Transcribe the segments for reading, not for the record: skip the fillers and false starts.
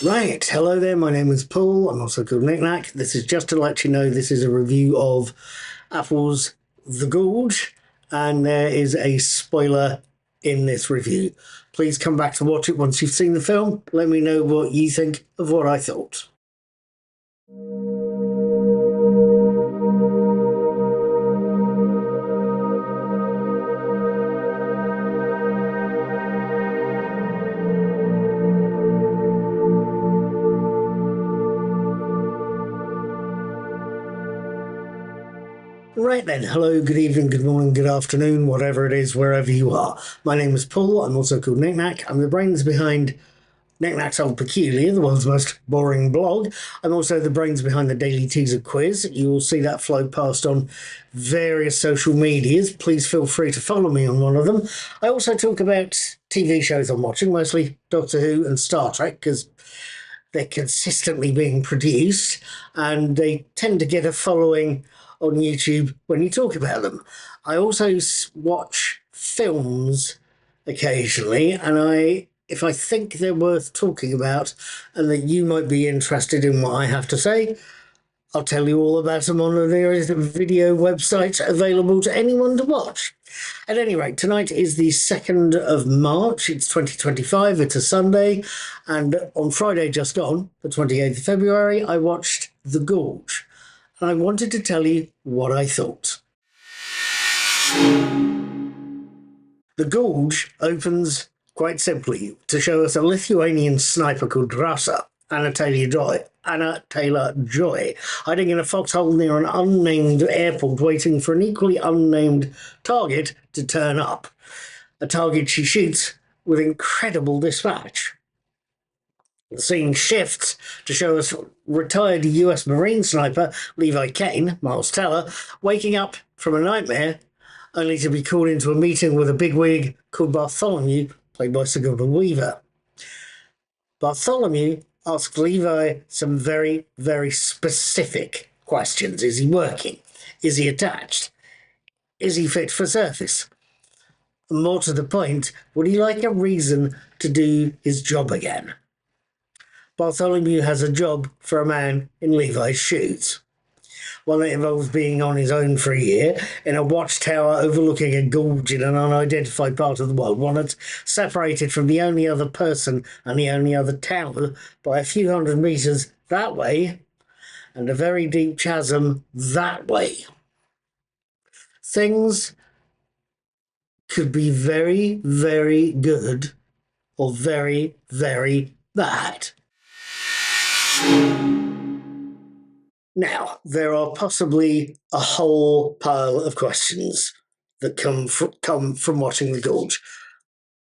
Right, hello there, my name is Paul, I'm also called Knick Knack. This is just to let you know this is a review of Apple's The Gorge, and there is a spoiler in this review. Please come back to watch it once you've seen the film. Let me know what you think of what I thought. Right then, hello, good evening, good morning, good afternoon, whatever it is, wherever you are. My name is Paul, I'm also called Knick Knack. I'm the brains behind Knick Knack's Old Peculiar, the world's most boring blog. I'm also the brains behind the Daily Teaser quiz. You will see that flow past on various social medias. Please feel free to follow me on one of them. I also talk about TV shows I'm watching, mostly Doctor Who and Star Trek, because they're consistently being produced and they tend to get a following on YouTube when you talk about them. I also watch films occasionally, and if I think they're worth talking about and that you might be interested in what I have to say, I'll tell you all about them on the various video websites available to anyone to watch. At any rate, tonight is the 2nd of March. It's 2025. It's a Sunday. And on Friday just gone, the 28th of February, I watched The Gorge. And I wanted to tell you what I thought. The Gorge opens quite simply to show us a Lithuanian sniper called Anna Taylor-Joy, hiding in a foxhole near an unnamed airport waiting for an equally unnamed target to turn up. A target she shoots with incredible dispatch. The scene shifts to show us retired US Marine sniper Levi Kane, Miles Teller, waking up from a nightmare only to be called into a meeting with a bigwig called Bartholomew, played by Sigourney Weaver. Bartholomew asked Levi some very, very specific questions. Is he working? Is he attached? Is he fit for service? And more to the point, would he like a reason to do his job again? Bartholomew has a job for a man in Levi's shoes. One that involves being on his own for a year in a watchtower overlooking a gorge in an unidentified part of the world, one that's separated from the only other person and the only other tower by a few hundred meters that way, and a very deep chasm that way. Things could be very, very good or very, very bad. Now, there are possibly a whole pile of questions that come from watching The Gorge.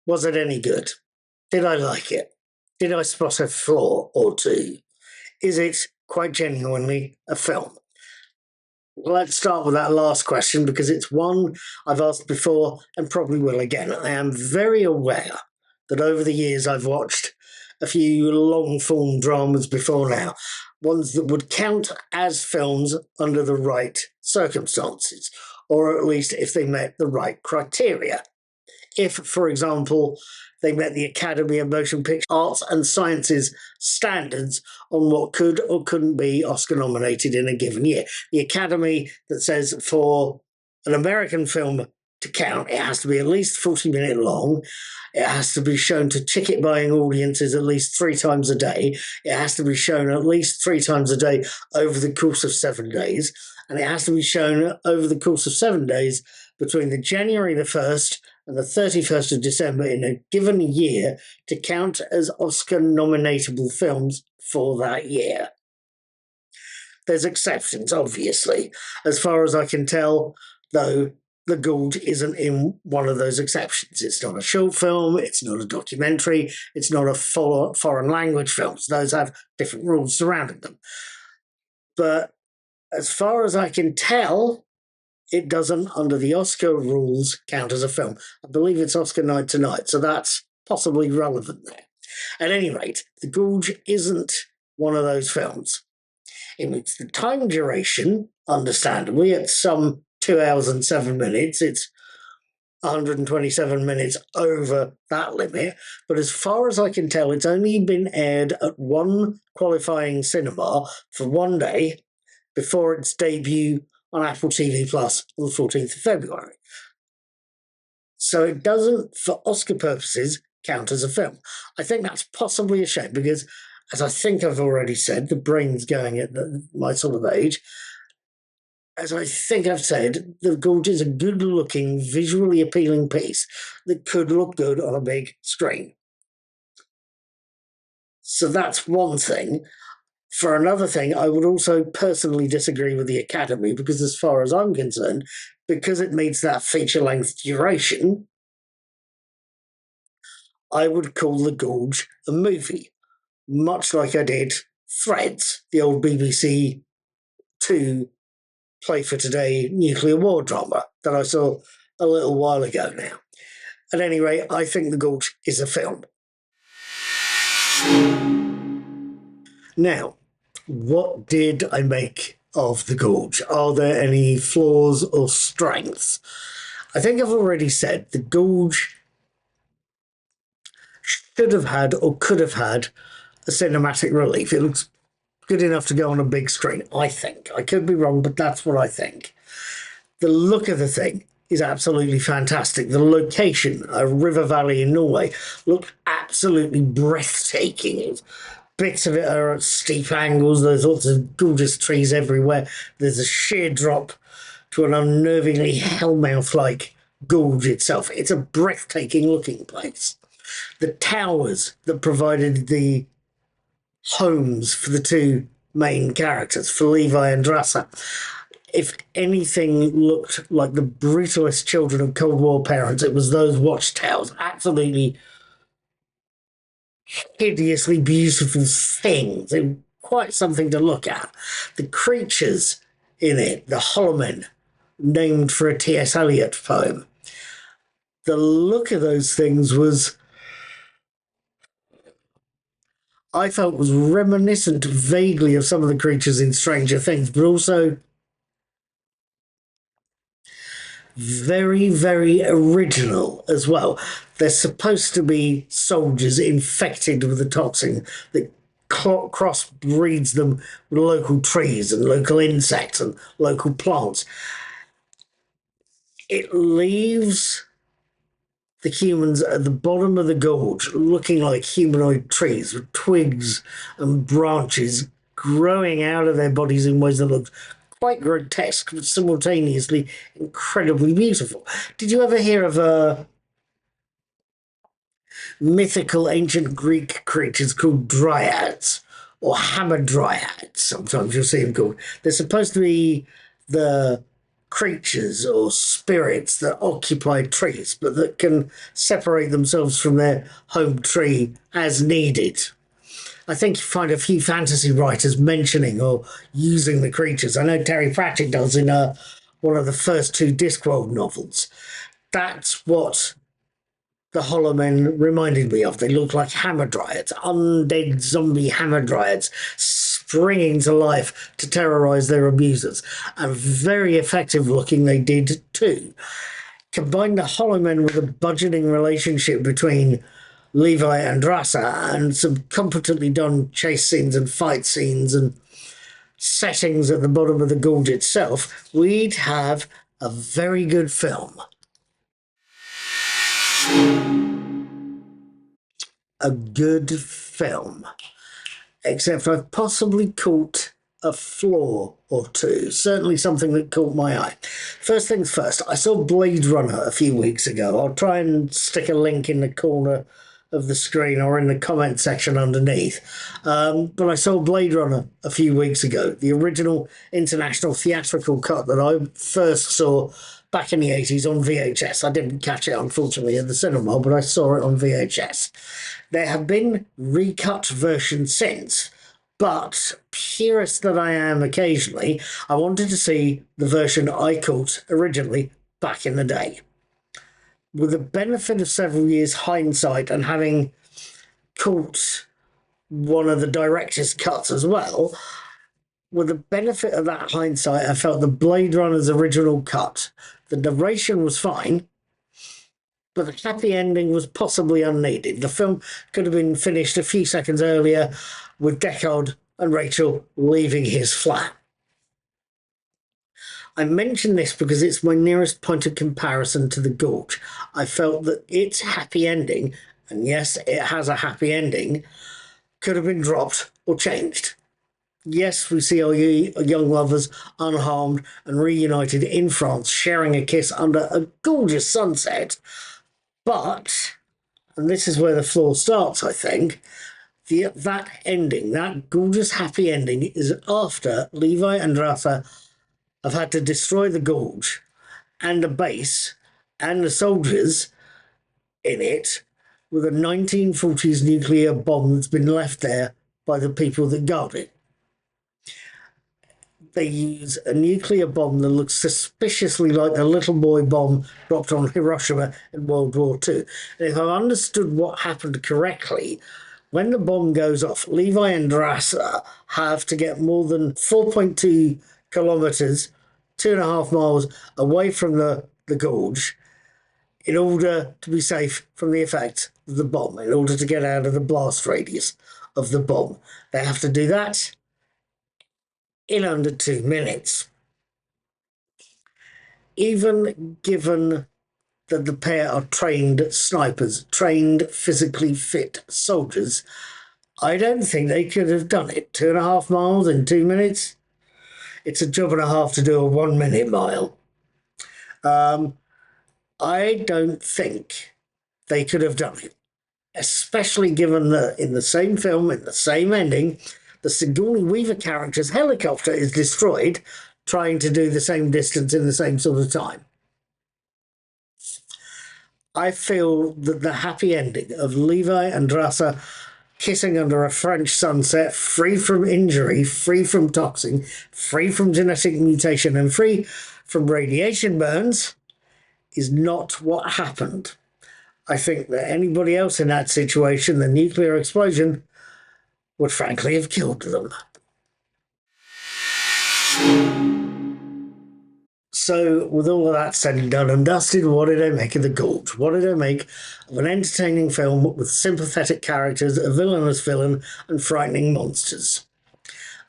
Was it any good? Did I like it? Did I spot a flaw or two? Is it quite genuinely a film? Let's start with that last question because it's one I've asked before and probably will again. I am very aware that over the years I've watched a few long-form dramas before now, ones that would count as films under the right circumstances, or at least if they met the right criteria. If, for example, they met the Academy of Motion Picture Arts and Sciences standards on what could or couldn't be Oscar nominated in a given year. The Academy that says for an American film to count, it has to be at least 40-minute long. It has to be shown to ticket buying audiences at least 3 times a day. It has to be shown at least 3 times a day over the course of 7 days. And it has to be shown over the course of 7 days between the January the 1st and the 31st of December in a given year to count as Oscar nominatable films for that year. There's exceptions, obviously. As far as I can tell, though, The Gorge isn't in one of those exceptions. It's not a short film, it's not a documentary, it's not a foreign language film. So those have different rules surrounding them. But as far as I can tell, it doesn't, under the Oscar rules, count as a film. I believe it's Oscar night tonight, so that's possibly relevant there. At any rate, The Gorge isn't one of those films. In which the time duration, understandably, at some 2 hours and 7 minutes, it's 127 minutes over that limit. But as far as I can tell, it's only been aired at one qualifying cinema for one day before its debut on Apple TV Plus on the 14th of February. So it doesn't, for Oscar purposes, count as a film. I think that's possibly a shame because, as I think I've already said, the brain's going at my sort of age. As I think I've said, The Gorge is a good looking, visually appealing piece that could look good on a big screen. So that's one thing. For another thing, I would also personally disagree with the Academy because, as far as I'm concerned, because it meets that feature length duration, I would call The Gorge a movie, much like I did Threads, the old BBC Two Play for Today nuclear war drama that I saw a little while ago now. At any rate, I think The Gorge is a film. Now, what did I make of The Gorge? Are there any flaws or strengths? I think I've already said The Gorge should have had or could have had a cinematic relief. It looks good enough to go on a big screen, I think. I could be wrong, but that's what I think. The look of the thing is absolutely fantastic. The location, a river valley in Norway, looked absolutely breathtaking. Bits of it are at steep angles. There's lots of gorgeous trees everywhere. There's a sheer drop to an unnervingly hellmouth-like gorge itself. It's a breathtaking looking place. The towers that provided the homes for the two main characters, for Levi and Drassa, if anything looked like the brutalist children of Cold War parents, it was those watchtowers. Absolutely hideously beautiful things. They were quite something to look at. The creatures in it, the Hollow named for a T.S. Eliot poem. The look of those things was, I felt, was reminiscent vaguely of some of the creatures in Stranger Things, but also very, very original as well. They're supposed to be soldiers infected with the toxin that crossbreeds them with local trees and local insects and local plants. It leaves the humans at the bottom of the gorge looking like humanoid trees with twigs and branches growing out of their bodies in ways that look quite grotesque but simultaneously incredibly beautiful. Did you ever hear of mythical ancient Greek creatures called dryads or hamadryads? Sometimes you'll see them called. They're supposed to be the creatures or spirits that occupy trees, but that can separate themselves from their home tree as needed. I think you find a few fantasy writers mentioning or using the creatures. I know Terry Pratchett does in one of the first two Discworld novels. That's what the Hollow Men reminded me of. They look like hamadryads, undead zombie hamadryads, springing to life to terrorize their abusers. And very effective looking they did too. Combine the Hollow Men with a budgeting relationship between Levi and Drassa and some competently done chase scenes and fight scenes and settings at the bottom of the gorge itself, we'd have a very good film. A good film. Except I've possibly caught a flaw or two, certainly something that caught my eye. First things first, I saw Blade Runner a few weeks ago. I'll try and stick a link in the corner of the screen or in the comment section underneath. But I saw Blade Runner a few weeks ago, the original international theatrical cut that I first saw back in the 80s on VHS. I didn't catch it, unfortunately, at the cinema, but I saw it on VHS. There have been recut versions since, but purist that I am occasionally, I wanted to see the version I caught originally back in the day. With the benefit of several years' hindsight and having caught one of the director's cuts as well, with the benefit of that hindsight, I felt the Blade Runner's original cut, the narration was fine, but the happy ending was possibly unneeded. The film could have been finished a few seconds earlier with Deckard and Rachel leaving his flat. I mention this because it's my nearest point of comparison to The Gorge. I felt that its happy ending, and yes, it has a happy ending, could have been dropped or changed. Yes, we see our young lovers unharmed and reunited in France, sharing a kiss under a gorgeous sunset. But, and this is where the flaw starts, I think, that ending, that gorgeous happy ending, is after Levi and Rasa have had to destroy the gorge and the base and the soldiers in it with a 1940s nuclear bomb that's been left there by the people that guard it. They use a nuclear bomb that looks suspiciously like the little boy bomb dropped on Hiroshima in World War II. And if I've understood what happened correctly, when the bomb goes off, Levi and Drassa have to get more than 4.2 kilometres, 2.5 miles away from the gorge in order to be safe from the effects of the bomb, in order to get out of the blast radius of the bomb. They have to do that in under 2 minutes. Even given that the pair are trained snipers, trained physically fit soldiers, I don't think they could have done it. 2.5 miles in 2 minutes? It's a job and a half to do a 1 minute mile. I don't think they could have done it, especially given that in the same film, in the same ending, the Sigourney Weaver character's helicopter is destroyed trying to do the same distance in the same sort of time. I feel that the happy ending of Levi and Drassa kissing under a French sunset, free from injury, free from toxin, free from genetic mutation, and free from radiation burns, is not what happened. I think that anybody else in that situation, the nuclear explosion, would frankly have killed them. So, with all of that said and done and dusted, what did I make of The Gorge? What did I make of an entertaining film with sympathetic characters, a villainous villain, and frightening monsters?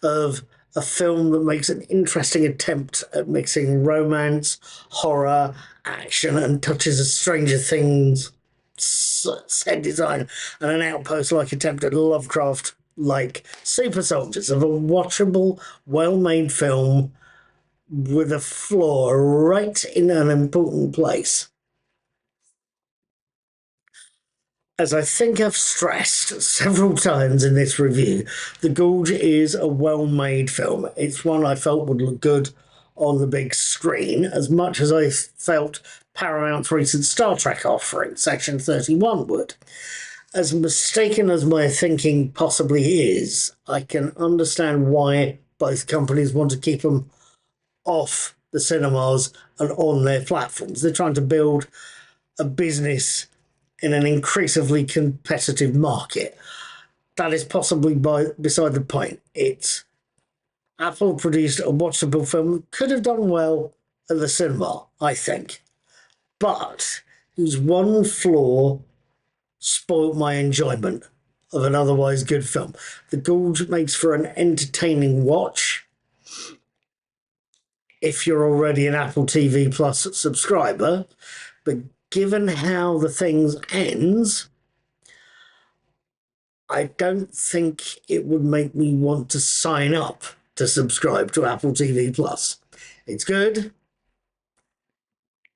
Of a film that makes an interesting attempt at mixing romance, horror, action, and touches of Stranger Things set design, and an outpost-like attempt at Lovecraft-like super soldiers. Of a watchable, well-made film with a flaw right in an important place. As I think I've stressed several times in this review, The Gorge is a well-made film. It's one I felt would look good on the big screen, as much as I felt Paramount's recent Star Trek offering, Section 31, would. As mistaken as my thinking possibly is, I can understand why both companies want to keep them off the cinemas and on their platforms. They're trying to build a business in an increasingly competitive market. That is possibly beside the point. It's Apple produced a watchable film that could have done well at the cinema, I think, but whose one flaw spoilt my enjoyment of an otherwise good film. The Gorge makes for an entertaining watch if you're already an Apple TV Plus subscriber, but given how the thing ends, I don't think it would make me want to sign up to subscribe to Apple TV Plus. It's good.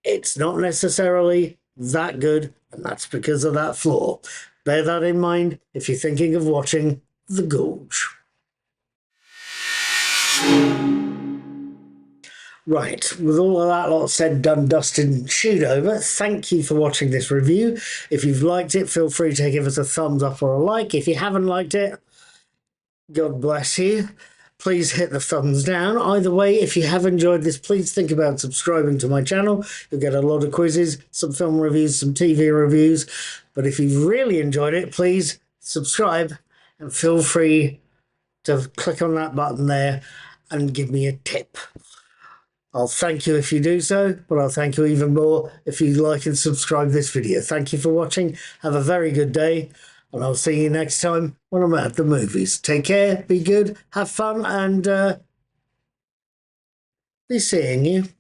It's not necessarily that good, and that's because of that flaw. Bear that in mind if you're thinking of watching The Gorge. Right, with all of that lot said, done, dusted, and chewed over, thank you for watching this review. If you've liked it, feel free to give us a thumbs up or a like. If you haven't liked it, God bless you. Please hit the thumbs down. Either way, if you have enjoyed this, please think about subscribing to my channel. You'll get a lot of quizzes, some film reviews, some TV reviews. But if you've really enjoyed it, please subscribe and feel free to click on that button there and give me a tip. I'll thank you if you do so, but I'll thank you even more if you like and subscribe this video. Thank you for watching. Have a very good day, and I'll see you next time when I'm at the movies. Take care, be good, have fun, and be seeing you.